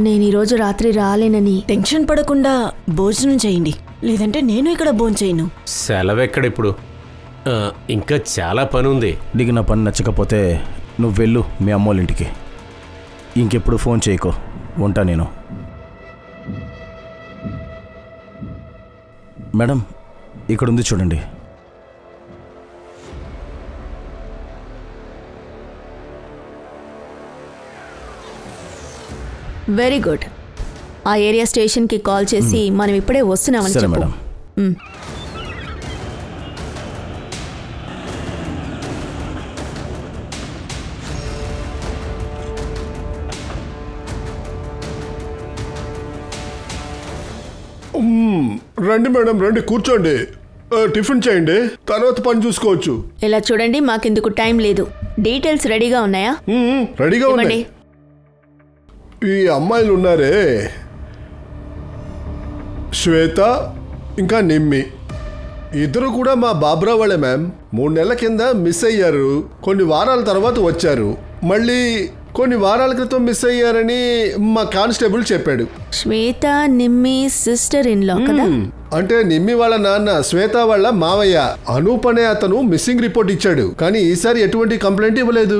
నేను ఈరోజు రాత్రి రాలేనని. టెన్షన్ పడకుండా భోజనం చేయండి, లేదంటే నేను ఇక్కడ భోంచేయను. సెలవెక్కడ ఇప్పుడు? ఇంకా చాలా పని ఉంది. నీకు నా పని నచ్చకపోతే నువ్వు వెళ్ళు మీ అమ్మోళ్ళ ఇంటికి. ఇంకెప్పుడు ఫోన్ చేయకో, ఉంటా నేను. మేడం, ఇక్కడ ఉంది చూడండి. Very good. ఆ ఏరియా స్టేషన్కి కాల్ చేసి మనం ఇప్పుడే వస్తున్నామని సరే చెప్పు. మేడం. రండి మేడం, రండి కూర్చోండి. టిఫిన్ చేయండి, తర్వాత పని చూసుకోవచ్చు. ఇలా చూడండి, మాకిందుకు టైం లేదు. డీటెయిల్స్ రెడీగా ఉన్నాయా? రెడీగా ఉన్నాయి. ఈ అమ్మాయిలు ఉన్నారే, శ్వేత ఇంకా నిమ్మి, ఇద్దరు కూడా మా బాబ్రా వాళ్ళే మ్యామ్. 3 నెలల కింద మిస్ అయ్యారు. కొన్ని వారాల తర్వాత వచ్చారు. మళ్ళీ కొన్ని వారాల క్రితం మిస్ అయ్యారని మా కానిస్టేబుల్ చెప్పాడు. శ్వేత నిమ్మి సిస్టర్ ఇన్ లా కదా? అంటే నిమ్మి వాళ్ళ నాన్న శ్వేత వాళ్ళ మావయ్య అనూప్ అనే అతను మిస్సింగ్ రిపోర్ట్ ఇచ్చాడు. కానీ ఈసారి ఎటువంటి కంప్లైంట్ ఇవ్వలేదు.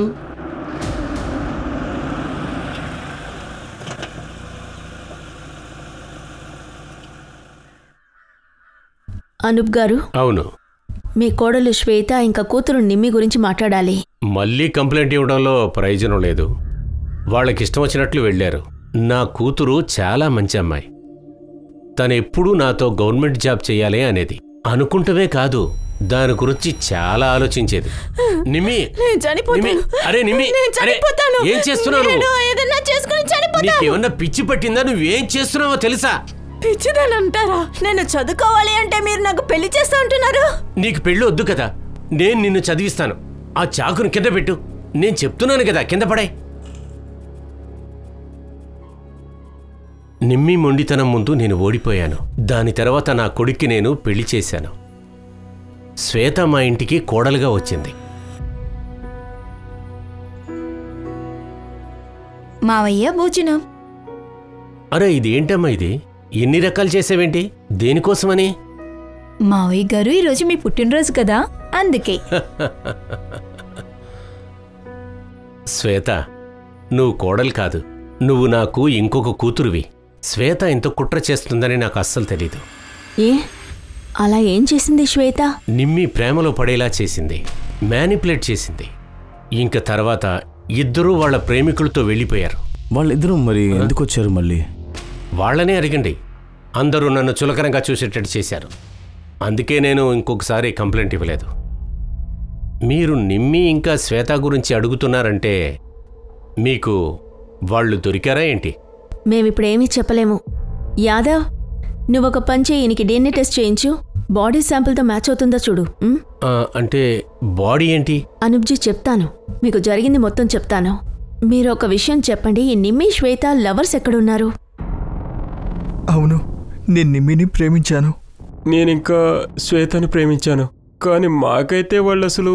అనూప్ గారు. అవును. మీ కోడలు శ్వేత ఇంకా కూతురు నిమ్మి గురించి మాట్లాడాలి. మళ్ళీ కంప్లైంట్ ఇవ్వడంలో ప్రయోజనం లేదు. వాళ్ళకిష్టం వచ్చినట్లు వెళ్ళారు. నా కూతురు చాలా మంచి అమ్మాయి. తనెప్పుడూ నాతో గవర్నమెంట్ జాబ్ చేయాలి అనేది. అనుకుంటవే కాదు, దాని గురించి చాలా ఆలోచించేది. నిమ్మి, అరే నిమ్మి, ఏం చేస్తున్నావు? నీకేమన్నా పిచ్చి పట్టిందా? నువ్వేం చేస్తున్నావో తెలుసా? పిచ్చిదని అంటారా? నేను చదువుకోవాలి అంటే మీరు నాకు పెళ్లి చేస్తా అంటున్నారు. నీకు పెళ్ళి వద్దు కదా, నేను నిన్ను చదివిస్తాను. ఆ చాకును కింద పెట్టు. నేను చెప్తున్నాను కదా, కింద పడాయి. నిమ్మి మొండితనం ముందు నేను ఓడిపోయాను. దాని తర్వాత నా కొడుక్కి నేను పెళ్లి చేశాను. శ్వేత మా ఇంటికి కోడలుగా వచ్చింది. మావయ్య భోజనం. అరే ఇదేంటమ్మా ఇది? ఎన్ని రకాలు చేసేవేంటి? దేనికోసమని? మావయ్య గారు ఈరోజు మీ పుట్టినరోజు కదా, అందుకే. శ్వేత, నువ్వు కోడలు కాదు, నువ్వు నాకు ఇంకొక కూతురువి. శ్వేత ఇంత కుట్ర చేస్తుందని నాకు అస్సలు తెలీదు. ఏ అలా ఏం చేసింది శ్వేత? నిమ్మి ప్రేమలో పడేలా చేసింది, మ్యానిపులేట్ చేసింది. ఇంక తర్వాత ఇద్దరూ వాళ్ళ ప్రేమికులతో వెళ్ళిపోయారు. వాళ్ళిద్దరూ మరి ఎందుకు వచ్చారు మళ్ళీ? వాళ్ళనే అడగండి. అందరూ నన్ను చులకనంగా చూసేటట్టు చేశారు. అందుకే నేను ఇంకొకసారి కంప్లైంట్ ఇవ్వలేదు. మీరు నిమ్మి ఇంకా శ్వేత గురించి అడుగుతున్నారంటే మీకు వాళ్ళు దొరికారా ఏంటి? మేమిప్పుడేమీ చెప్పలేము. యాదవ్, నువ్వొక పని చేయి, ఈయనకి DNA టెస్ట్ చేయించు. బాడీ శాంపుల్తో మ్యాచ్ అవుతుందో చూడు. అంటే బాడీ ఏంటి? అనుబ్జీ, చెప్తాను, మీకు జరిగింది మొత్తం చెప్తాను. మీరు ఒక విషయం చెప్పండి, ఈ నిమ్మి శ్వేత లవర్స్ ఎక్కడున్నారు? అవును, నేను నిమ్మిని ప్రేమించాను. నేనింకా శ్వేతని ప్రేమించాను, కానీ మాకైతే వాళ్ళు అసలు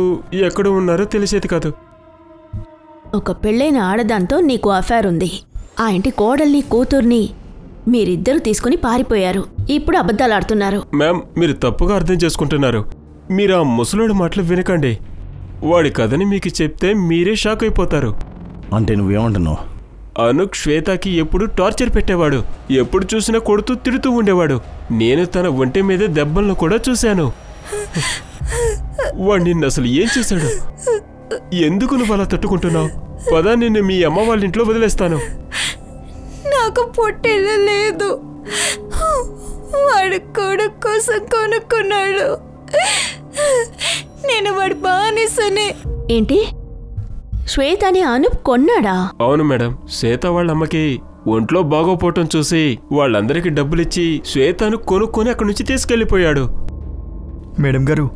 ఎక్కడ ఉన్నారో తెలిసేది కాదు. ఒక పెళ్ళైన ఆడదాంతో నీకు అఫైర్ ఉంది. ఆ ఇంటి కోడల్ని కూతుర్ని మీరిద్దరూ తీసుకుని పారిపోయారు. ఇప్పుడు అబద్ధాలు ఆడుతున్నారు. మ్యామ్, మీరు తప్పుగా అర్థం చేసుకుంటున్నారు. మీరు ఆ ముసలోడి మాటలు వినకండి. వాడి కథని మీకు చెప్తే మీరే షాక్ అయిపోతారు. అంటే నువ్వేమంటున్నావు? అనుక్ శ్వేతకి ఎప్పుడు టార్చర్ పెట్టేవాడు. ఎప్పుడు చూసినా కొడుతూ తిడుతూ ఉండేవాడు. నేను తన ఒంటి మీద దెబ్బలను కూడా చూశాను. వాడు నిన్ను అసలు ఏం చేశాడు? ఎందుకు నువ్వు అలా తట్టుకుంటున్నావు? పదా, నిన్ను మీ అమ్మ వాళ్ళ ఇంట్లో వదిలేస్తాను. నాకు పొట్టేళ్ళు లేదు. వాడు కొడుకు కోసం కొనుక్కున్నాడు. నేను వాడి బానిసనే. ఏంటి? శ్వేతని అనూప్ కొన్నాడా? అవును మేడం. శ్వేత వాళ్ళ అమ్మకి ఒంట్లో బాగోపోవటం చూసి వాళ్ళందరికీ డబ్బులిచ్చి శ్వేతను కొనుక్కొని అక్కడి నుంచి తీసుకెళ్లిపోయాడు. మేడం గారు,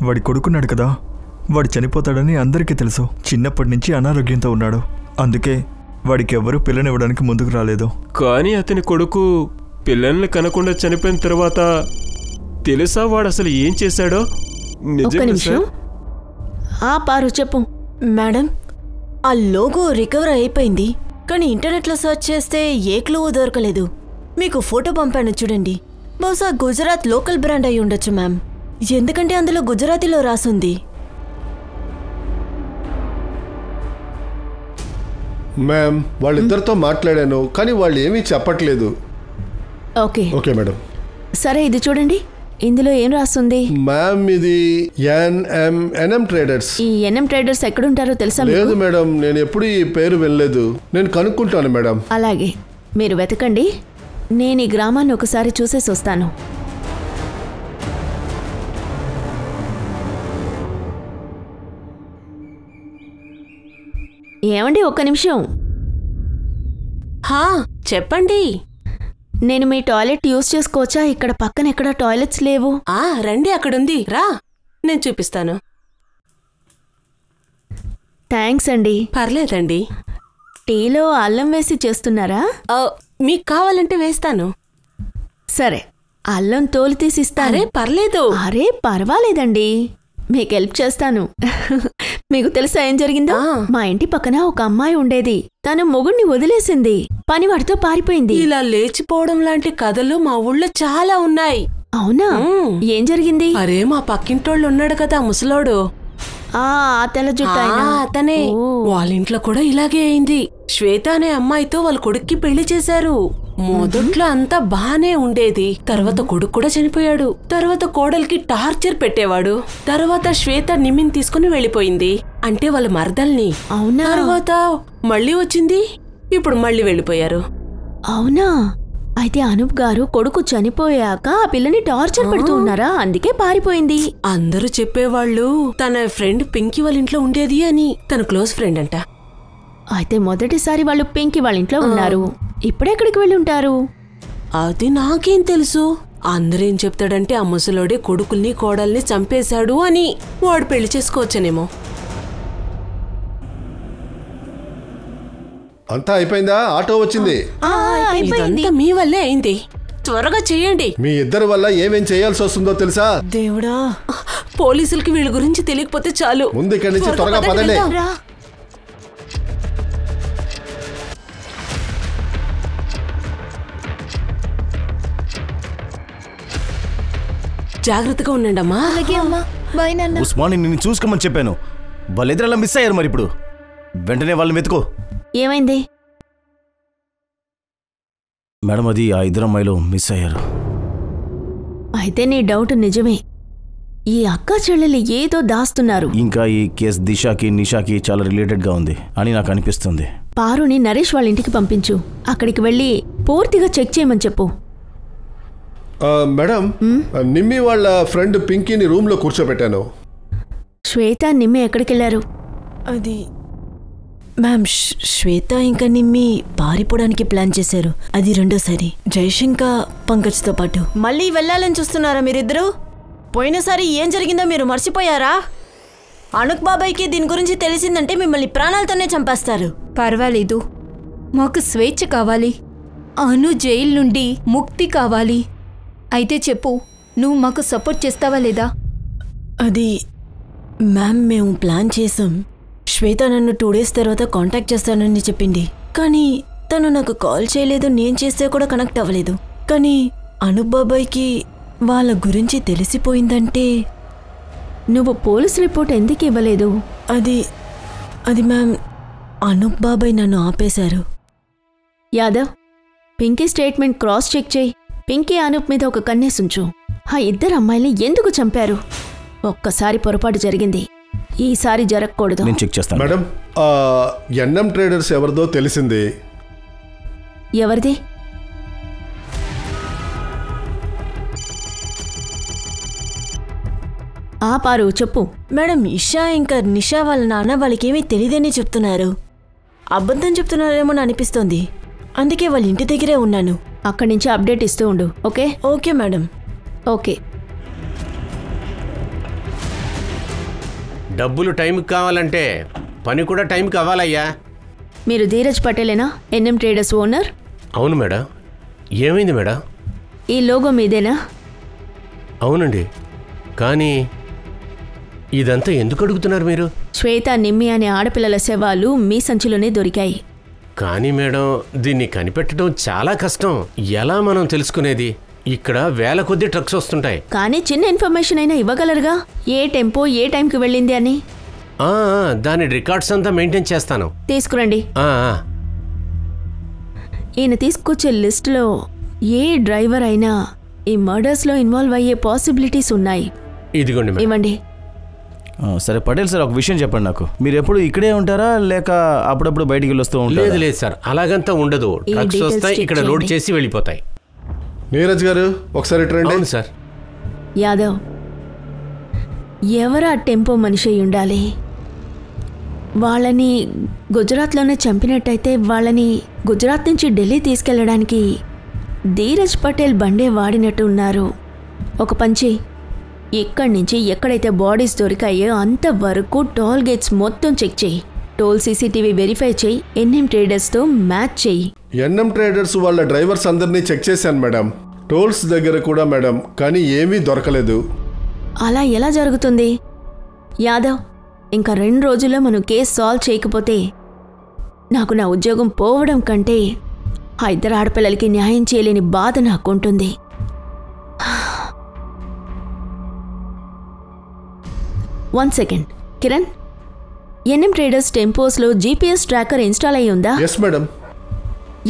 వాడి కొడుకున్నాడు కదా, వాడు చనిపోతాడని అందరికీ తెలుసు. చిన్నప్పటి నుంచి అనారోగ్యంతో ఉన్నాడు. అందుకే వాడికి ఎవరూ పిల్లనివ్వడానికి ముందుకు రాలేదు. కానీ అతని కొడుకు పిల్లల్ని కనకుండా చనిపోయిన తర్వాత తెలుసా వాడు అసలు ఏం చేశాడో? ఒక్క నిమిషం. పారు, చెప్పు. మేడం, ఆ లోగో రికవర్ అయిపోయింది, కానీ ఇంటర్నెట్లో సెర్చ్ చేస్తే ఏ క్లూ దొరకలేదు. మీకు ఫోటో పంపాను చూడండి. బహుశా గుజరాత్ లోకల్ బ్రాండ్ అయి ఉండొచ్చు మ్యామ్, ఎందుకంటే అందులో గుజరాతీలో రాసుంది. మ్యామ్, వాళ్ళిద్దరితో మాట్లాడాను, కానీ వాళ్ళు ఏమీ చెప్పట్లేదు. Okay okay madam. సరే, ఇది చూడండి. ఇందులో ఏం రాస్తుంది? మ్యామ్, ఇది ఎన్ఎం ట్రేడర్స్. ఈ ఎన్ఎం ట్రేడర్స్ ఎక్కడుంటారో తెలుసా? లేదు మేడం, నేను ఎప్పుడు ఈ పేరు వినలేదు. నేను కనుక్కుంటాను మేడం. అలాగే, మీరు వెతకండి. నేను ఈ గ్రామాన్ని ఒకసారి చూసేసి వస్తాను. ఏమండి, ఒక్క నిమిషం. చెప్పండి. నేను మీ టాయిలెట్ యూజ్ చేసుకోవచ్చా? ఇక్కడ పక్కన ఎక్కడ టాయిలెట్స్ లేవు. రండి, అక్కడుంది, రా, నేను చూపిస్తాను. థ్యాంక్స్ అండి. పర్లేదండి. టీలో అల్లం వేసి చేస్తున్నారా? మీకు కావాలంటే వేస్తాను. సరే, అల్లం తోలు తీసిస్తాను. పర్లేదు. అరే పర్వాలేదండి, మీకు హెల్ప్ చేస్తాను. మీకు తెలుసా ఏం జరిగిందో? మా ఇంటి పక్కన ఒక అమ్మాయి ఉండేది. తను మొగుడిని వదిలేసింది, పనివాడితో పారిపోయింది. ఇలా లేచిపోవడం లాంటి కథలు మా ఊళ్ళో చాలా ఉన్నాయి. అవునా? ఏం జరిగింది? అరే, మా పక్కింటోళ్ళు ఉన్నాడు కదా ముసలోడు, తెల్ల జుట్టు అతనే. వాళ్ళ ఇంట్లో కూడా ఇలాగే అయింది. శ్వేత అనే అమ్మాయితో వాళ్ళ కొడుక్కి పెళ్లి చేశారు. మొదట్లో అంతా బానే ఉండేది. తర్వాత కొడుకు కూడా చనిపోయాడు. తర్వాత కోడలికి టార్చర్ పెట్టేవాడు. తర్వాత శ్వేత నిమ్మిని తీసుకుని వెళ్ళిపోయింది, అంటే వాళ్ళ మరదల్ని. అవునా? తర్వాత మళ్ళీ వచ్చింది, ఇప్పుడు మళ్ళీ వెళ్ళిపోయారు. అవునా? అయితే అనూప్ గారు కొడుకు చనిపోయాక ఆ పిల్లని టార్చర్ పెడుతూ ఉన్నారా? అందుకే పారిపోయింది. అందరూ చెప్పేవాళ్ళు తన ఫ్రెండ్ పింకీ వాళ్ళ ఇంట్లో ఉండేది అని. తన క్లోజ్ ఫ్రెండ్ అంట. అయితే మొదటిసారి వాళ్ళు పింకీ వాళ్ళ ఇంట్లో ఉన్నారు. ఇప్పుడెక్కడికి వెళ్ళి ఉంటారు? అది నాకేం తెలుసు. అందరేం చెప్తాడంటే ఆ ముసలోడే కొడుకుల్ని కోడల్ని చంపేశాడు అని. వాడు పెళ్లి చేసుకోవచ్చనేమో. అంతా అయిపోయిందా? ఆటో వచ్చింది. ఇదంతా మీ వల్లే అయింది. త్వరగా చేయండి. మీ ఇద్దరి వల్ల ఏమేం చేయాల్సి వస్తుందో తెలుసా? దేవుడా, పోలీసులకి వీళ్ళ గురించి తెలియకపోతే చాలు. ముందు ఇక్కడి నుంచి త్వరగా పదండి. జాగ్రత్తగా ఉండండి అమ్మా. అలాగే అమ్మా. బాయ్ నాన్న. ఉస్మాన్, నిన్ను చూసుకోమని చెప్పాను. వాళ్ళిద్దరు అలా మిస్ అయ్యారు. మరి ఇప్పుడు వెంటనే వాళ్ళని వెతుకో. ఏమైంది మేడం? అది ఆ ఇద్దరు అమ్మాయిలు మిస్ అయ్యారు. అయితే నీ డౌట్ నిజమే. ఈ అక్క చెల్లెలు ఏదో దాస్తున్నారు. ఇంకా ఈ కేసు దిశాకి నిషాకి చాలా రిలేటెడ్గా ఉంది అని నాకు అనిపిస్తుంది. పారుని నరేష్ వాళ్ళ ఇంటికి పంపించు. అక్కడికి వెళ్ళి పూర్తిగా చెక్ చేయమని చెప్పు. మేడం, నిమ్మి వాళ్ళ ఫ్రెండ్ పింకీని రూమ్ లో కూర్చోబెట్టాను. శ్వేత నిమ్మి ఎక్కడికి వెళ్ళారు? అది మ్యామ్ శ్వేత ఇంకా నిమ్మి పారిపోవడానికి ప్లాన్ చేశారు. అది రెండోసారి. జయేష్ ఇంకా పంకజ్తో పాటు. మళ్ళీ వెళ్ళాలని చూస్తున్నారా మీరిద్దరూ? పోయినసారి ఏం జరిగిందో మీరు మర్చిపోయారా? అనుక్ బాబాయ్కి దీని గురించి తెలిసిందంటే మిమ్మల్ని ప్రాణాలతోనే చంపేస్తారు. పర్వాలేదు, మాకు స్వేచ్ఛ కావాలి. అను జైలు నుండి ముక్తి కావాలి. అయితే చెప్పు, నువ్వు మాకు సపోర్ట్ చేస్తావా లేదా? అది మ్యామ్ మేము ప్లాన్ చేసాం. శ్వేత నన్ను 2 days తర్వాత కాంటాక్ట్ చేస్తానని చెప్పింది. కానీ తను నాకు కాల్ చేయలేదు, నేను చేస్తే కూడా కనెక్ట్ అవ్వలేదు. కానీ అనుప్ బాబాయ్కి వాళ్ళ గురించి తెలిసిపోయిందంటే. నువ్వు పోలీస్ రిపోర్ట్ ఎందుకు ఇవ్వలేదు? అది మ్యామ్ అనుప్ బాబాయ్ నన్ను ఆపేశారు. Yadav, Pinky statement cross check చేయి. పింకీ అనూప్ మీద ఒక కన్నేసుంచు. ఆ ఇద్దరు అమ్మాయిల్ని ఎందుకు చంపారు? ఒక్కసారి పొరపాటు జరిగింది, ఈసారి జరగకూడదు. నేను చెక్ చేస్తాను. మేడం, ఎన్ఎం ట్రేడర్స్ ఎవరిదో తెలిసింది. ఎవరిది? పారు చెప్పు. మేడం, ఇషా ఇంకా నిషా వాళ్ళ నాన్న వాళ్ళకేమీ తెలియదని చెప్తున్నారు. అబద్ధం చెప్తున్నారేమో అనిపిస్తోంది. అందుకే వాళ్ళ ఇంటి దగ్గరే ఉన్నాను. అక్కడి నుంచి అప్డేట్ ఇస్తూ ఉండు. ఓకే? Okay madam. ఓకే. డబ్బులు టైంకి కావాలంటే పని కూడా టైంకి అవ్వాలయ్యా. మీరు ధీరజ్ పటేలేనా, ఎన్ఎం ట్రేడర్స్ ఓనర్? అవును మేడం. ఏమైంది మేడం? ఈ లోగో మీదేనా? అవునండి. కానీ ఇదంతా ఎందుకు అడుగుతున్నారు మీరు? శ్వేత, నిమ్మి అనే ఆడపిల్లల శవాలు మీ సంచిలోనే దొరికాయి. కానీ మేడం, దీన్ని కనిపెట్టడం చాలా కష్టం. ఎలా మనం తెలుసుకునేది? ఇక్కడ వేల కొద్ది ట్రక్స్ వస్తుంటాయి. కానీ చిన్న ఇన్ఫర్మేషన్ అయినా ఇవ్వగలరుగా, ఏ టెంపో ఏ టైంకి వెళ్ళింది అని. దాని రికార్డ్స్ అంతా మెయింటైన్ చేస్తాను. తీసుకురండి. ఈయన తీసుకొచ్చే లిస్టులో ఏ డ్రైవర్ అయినా ఈ మర్డర్స్లో ఇన్వాల్వ్ అయ్యే పాసిబిలిటీస్ ఉన్నాయి. ఇదిగోండి, ఇవ్వండి. సరే పటేల్ సార్, ఒక విషయం చెప్పండి నాకు. మీరు ఎప్పుడు ఇక్కడే ఉంటారా లేక అప్పుడప్పుడు బయటికి వెళ్ళొస్తూ ఉంటారా? లేదు లేదు సార్, అలాగంతా ఉండదు. ట్రక్స్ వస్తాయి, ఇక్కడ లోడ్ చేసి వెళ్ళిపోతాయి. నీరజ్ గారు ఒకసారి రండి. అవును సార్. యాదవ్, ఎవరా టెంపో మనిషి అయి ఉండాలి? వాళ్ళని గుజరాత్లోనే చంపినట్టయితే వాళ్ళని గుజరాత్ నుంచి ఢిల్లీ తీసుకెళ్లడానికి ధీరజ్ పటేల్ బండే వాడినట్టు ఉన్నారు. ఒక పంచి, ఇక్కడి నుంచి ఎక్కడైతే బాడీస్ దొరికాయో అంతవరకు టోల్ గేట్స్ మొత్తం చెక్ చేయి. టోల్ సీసీటీవీ వెరిఫై చేయి. ఎన్ఎం ట్రేడర్స్తో మ్యాచ్ చేయి. ఎన్ఎం ట్రేడర్స్ వాళ్ళ డ్రైవర్స్ అందరినీ చెక్ చేశాను మేడం. టోల్స్ దగ్గర కూడా మేడం, కానీ ఏమీ దొరకలేదు. అలా ఎలా జరుగుతుంది? యాదవ్, ఇంకా 2 రోజుల్లో మనం కేసు సాల్వ్ చేయకపోతే నాకు నా ఉద్యోగం పోవడం కంటే ఆ ఇద్దరు ఆడపిల్లలకి న్యాయం చేయలేని బాధ నాకుంటుంది. One second Kiran, NM traders టెంపోస్లో జీపీఎస్ ట్రాకర్ ఇన్స్టాల్ అయ్యి ఉందా? Yes madam.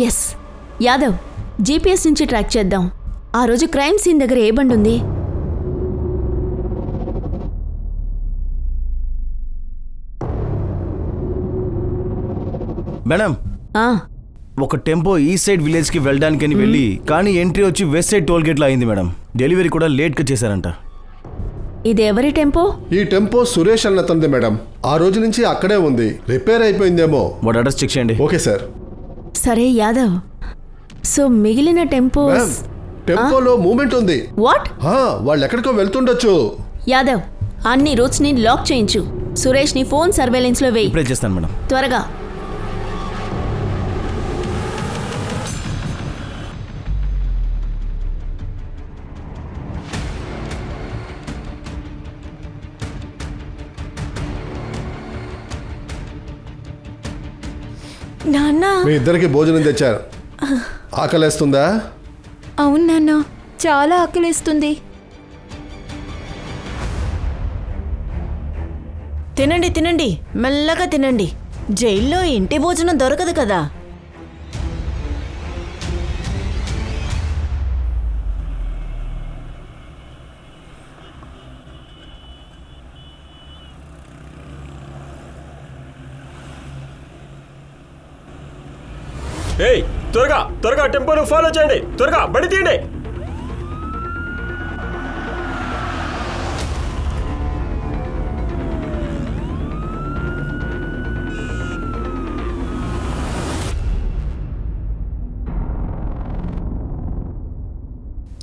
Yes. Yadav, GPS నుంచి ట్రాక్ చేద్దాం. ఆ రోజు క్రైమ్ సీన్ దగ్గర ఏ బండి ఉంది? మేడం, ఒక టెంపో ఈ సైడ్ విలేజ్ కి వెళ్ళడానికని వెళ్ళి కానీ ఎంట్రీ వచ్చి వెస్ట్ సైడ్ టోల్ గేట్ లో అయింది మేడం. డెలివరీ కూడా లేట్ గా చేశారంట. ఇది ఎవరి టెంపో? ఈ టెంపో సురేష్ అన్నతంది మేడం. ఆ రోజు నుంచి అక్కడే ఉంది. రిపేర్ అయిపోయిందేమో. వాట్ అడ్రస్ చెక్ చేయండి. Okay sir. సరే యాదవ్, సో మిగిలిన టెంపోస్? టెంపోలో మూమెంట్ ఉంది. వాట్? వాళ్ళు ఎక్కడికో వెళ్తుండొచ్చు. యాదవ్, అన్ని రూట్స్ ని లాక్ చేయించు. సురేష్ ని ఫోన్ సర్వేలెన్స్ లో వేయి. ఇప్పుడే చేస్తాను మేడం. త్వరగా. నాన్న, మీ ఇద్దరికి భోజనం తెచ్చారు. ఆకలేస్తుందా? అవును నాన్న, చాలా ఆకలేస్తుంది. తినండి తినండి, మెల్లగా తినండి. జైల్లో ఇంటి భోజనం దొరకదు కదా. ఏయ్, త్వరగా త్వరగా టెంపోను ఫాలో చేయండి. త్వరగా బండి తీయండి.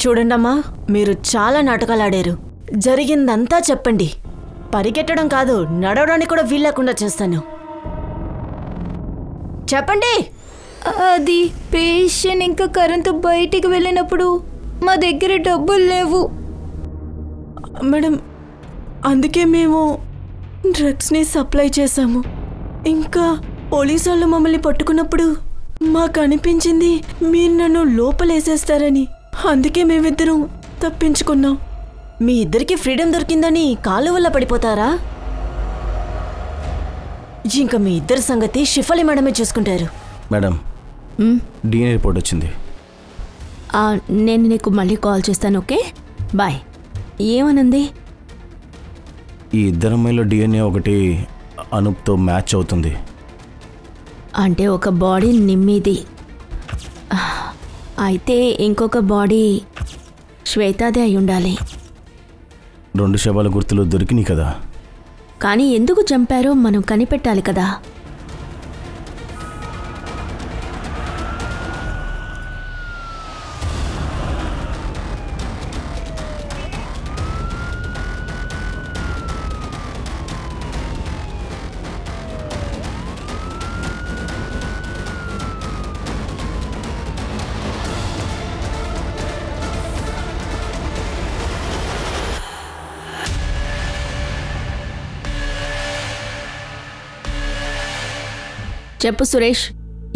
చూడండమ్మా, మీరు చాలా నాటకాలు ఆడారు. జరిగిందంతా చెప్పండి. పరిగెట్టడం కాదు, నడవడానికి కూడా వీల్లేకుండా చేస్తాను. చెప్పండి. అది పేషెంట్ ఇంకా కరెంటు బయటికి వెళ్ళినప్పుడు మా దగ్గర డబ్బులు లేవు మేడం. అందుకే మేము డ్రగ్స్ని సప్లై చేశాము. ఇంకా పోలీసు వాళ్ళు మమ్మల్ని పట్టుకున్నప్పుడు మాకు అనిపించింది మీరు నన్ను లోపలేసేస్తారని. అందుకే మేమిద్దరం తప్పించుకున్నాం. మీ ఇద్దరికి ఫ్రీడమ్ దొరికిందని కాలు వల్ల పడిపోతారా? ఇంకా మీ ఇద్దరి సంగతి షిఫాలి మేడమే చూసుకుంటారు. మేడం, డిఎన్ఏ రిపోర్ట్ వచ్చింది. నేను నీకు మళ్ళీ కాల్ చేస్తాను. Okay, bye. ఏమనుంది? ఈ ఇద్దరు అమ్మాయిలో డిఎన్ఏ ఒకటి అనూప్తో మ్యాచ్ అవుతుంది. అంటే ఒక బాడీ నిమ్మిది, అయితే ఇంకొక బాడీ శ్వేతాదే అయి ఉండాలి. 2 శవాల గుర్తులు దొరికినాయి కదా. కానీ ఎందుకు చంపారో మనం కనిపెట్టాలి కదా. చెప్పు సురేష్,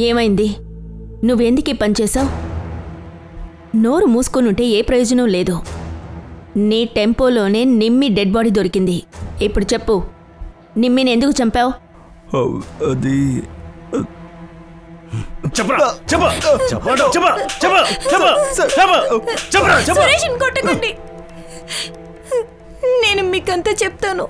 ఏమైంది? నువ్వెందుకు ఈ పని చేశావు? నోరు మూసుకొనుంటే ఏ ప్రయోజనం లేదు. నీ టెంపోలోనే నిమ్మి డెడ్ బాడీ దొరికింది. ఇప్పుడు చెప్పు, నిమ్మిని ఎందుకు చంపావు? అది కొట్టకండి, నేను మీకంతా చెప్తాను.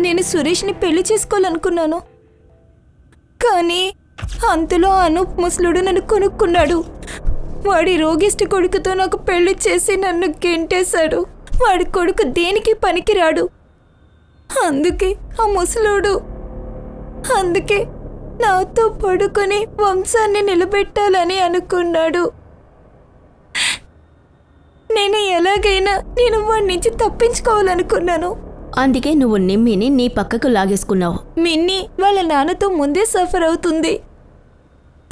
నేను సురేష్ని పెళ్లి చేసుకోవాలనుకున్నాను, కానీ అంతలో అనూప్ ముసలుడు నన్ను కొనుక్కున్నాడు. వాడి రోగిష్టి కొడుకుతో నాకు పెళ్లి చేసి నన్ను గెంటేశాడు. వాడి కొడుకు దేనికి పనికిరాడు. అందుకే ఆ ముసలుడు నాతో పడుకొని వంశాన్ని నిలబెట్టాలని అనుకున్నాడు. నేను వాడి నుంచి తప్పించుకోవాలనుకున్నాను. అందుకే నువ్వు నిమ్మిని నీ పక్కకు లాగేసుకున్నావు. మిన్ని వాళ్ళ నాన్నతో ముందే సఫర్ అవుతుంది.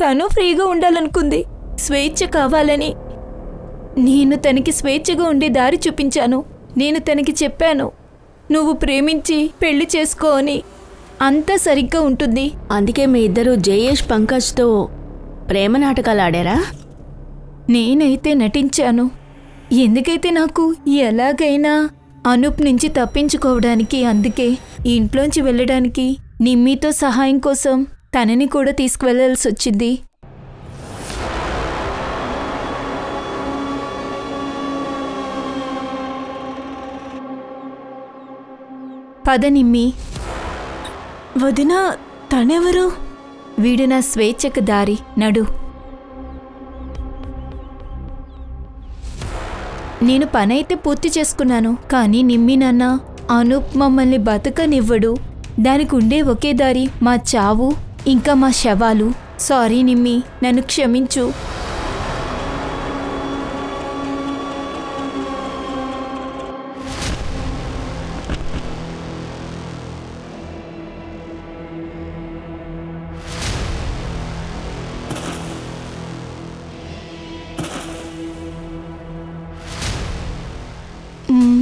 తను ఫ్రీగా ఉండాలనుకుంది, స్వేచ్ఛ కావాలని. నేను తనకి స్వేచ్ఛగా ఉండే దారి చూపించాను. నేను తనకి చెప్పాను, నువ్వు ప్రేమించి పెళ్లి చేసుకో అని. అంతా సరిగ్గా ఉంటుంది. అందుకే మీ ఇద్దరు జయేష్ పంకజ్తో ప్రేమ నాటకాలు ఆడారా? నేనైతే నటించాను. ఎందుకైతే నాకు ఎలాగైనా అనూప్ నుంచి తప్పించుకోవడానికి, అందుకే ఇంట్లోంచి వెళ్ళడానికి నిమ్మితో సహాయం కోసం తనని కూడా తీసుకువెళ్లాల్సి వచ్చింది. పద నిమ్మి. వదినా, తనెవరు? వీడు నా స్వేచ్ఛకు దారి. నడు. నేను పనైతే పూర్తి చేసుకున్నాను, కానీ నిమ్మి నాన్న అనూప్ మమ్మల్ని బతకనివ్వడు. దానికి ఉండే ఒకే దారి మా చావు, ఇంకా మా శవాలు. సారీ నిమ్మి, నన్ను క్షమించు.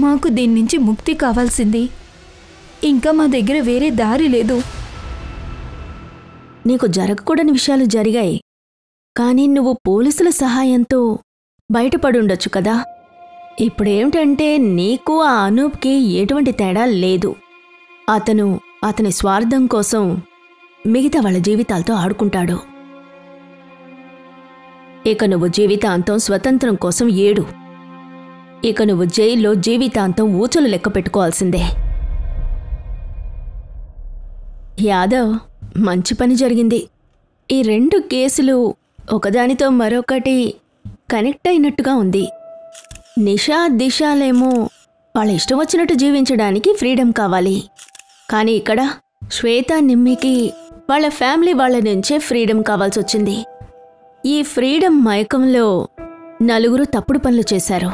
మాకు దీని నుంచి ముక్తి కావాల్సింది. ఇంకా మా దగ్గర వేరే దారి లేదు. నీకు జరగకూడని విషయాలు జరిగాయి, కానీ నువ్వు పోలీసుల సహాయంతో బయటపడుండొచ్చు కదా. ఇప్పుడేమిటంటే నీకు ఆ అనూప్కి ఎటువంటి తేడా లేదు. అతని స్వార్థం కోసం మిగతా వాళ్ళ జీవితాలతో ఆడుకుంటాడు. ఇక నువ్వు జీవితాంతం స్వతంత్రం కోసం ఏడు. ఇక నువ్వు జైల్లో జీవితాంతం ఊచలు లెక్క పెట్టుకోవాల్సిందే. యాదవ్, మంచి పని జరిగింది. ఈ 2 కేసులు ఒకదానితో మరొకటి కనెక్ట్ అయినట్టుగా ఉంది. నిషా, దిశాలేమో వాళ్ళ ఇష్టం వచ్చినట్టు జీవించడానికి ఫ్రీడమ్ కావాలి. కానీ ఇక్కడ శ్వేత నిమ్మికి వాళ్ళ ఫ్యామిలీ వాళ్ళ నుంచే ఫ్రీడమ్ కావాల్సొచ్చింది. ఈ ఫ్రీడమ్ మైకంలో నలుగురు తప్పుడు పనులు చేశారు.